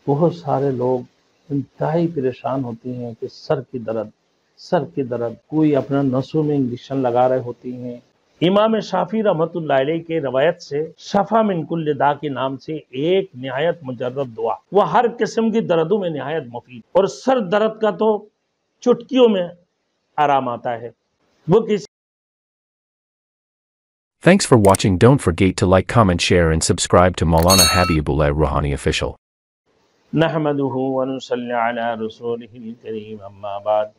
بہت سارے لوگ انتہائی پریشان ہوتی ہیں کہ سر کی درد کوئی اپنا نسوں میں انجیکشن لگا رہے ہوتی ہیں۔ امام شافعی رحمۃ اللہ علیہ کے روایت سے شفا من کل داء کے نام سے ایک نہایت مجرب دعا، وہ ہر قسم کی دردوں میں نہایت مفید، اور سر درد کا تو چٹکیوں میں آرام آتا ہے۔ وہ کسی Thanks for watching. Don't forget to like, comment, share and subscribe to Maulana Habibullah Rouhani Official. نحمده ونصلي على رسوله الكريم اما بعد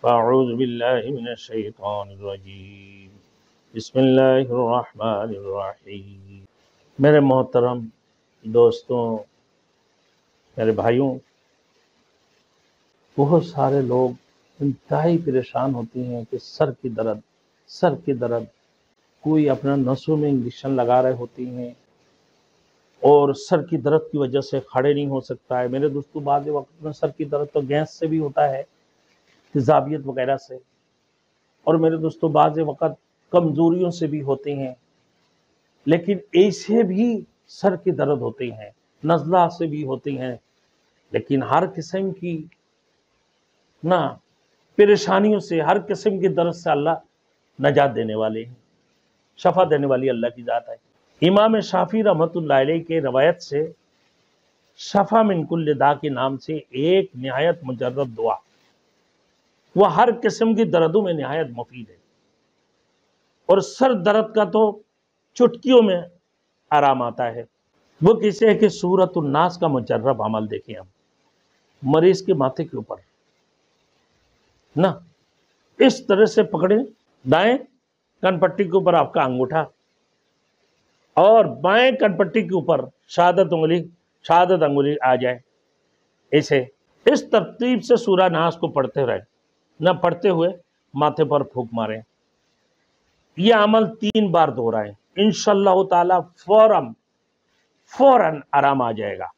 فاعوذ باللہ من الشیطان الرجیم بسم اللہ الرحمن الرحیم۔ میرے محترم دوستوں، میرے بھائیوں، بہت سارے لوگ انتہائی پریشان ہوتی ہیں کہ سر کی درد کوئی اپنا نسوں میں انجیکشن لگا رہے ہوتی ہیں اور سر کی درد کی وجہ سے کھڑے نہیں ہو سکتا ہے۔ میرے دوستوں، بعض وقت میں سر کی درد تو گیس سے بھی ہوتا ہے، تیزابیت وغیرہ سے، اور میرے دوستوں بعض وقت کمزوریوں سے بھی ہوتے ہیں، لیکن ایسے بھی سر کی درد ہوتے ہیں، نزلہ سے بھی ہوتے ہیں، لیکن ہر قسم کی پریشانیوں سے، ہر قسم کی درد سے اللہ نجات دینے والے ہیں، شفا دینے والی اللہ کی ذات ہے۔ امام شافعی رحمۃ اللہ علیہ کے روایت سے شفا من کل داء کے نام سے ایک نہایت مجرب دعا، وہ ہر قسم کی دردوں میں نہایت مفید ہے، اور سر درد کا تو چٹکیوں میں آرام آتا ہے۔ وہ کسی ہے کہ سورۃ الناس کا مجرب عمل دیکھیں ہم، مریض کے ماتھے کے اوپر اس طرح سے پکڑیں، دائیں کن پٹی کے اوپر آپ کا انگوٹھا اور بائیں کن پٹی کے اوپر شہادت انگلی آ جائے، اس ترتیب سے سورہ ناس کو پڑھتے رہیں، پڑھتے ہوئے ماتھے پر پھونک ماریں۔ یہ عمل 3 بار دہرائیں، انشاءاللہ تعالی فوراً آرام آ جائے گا۔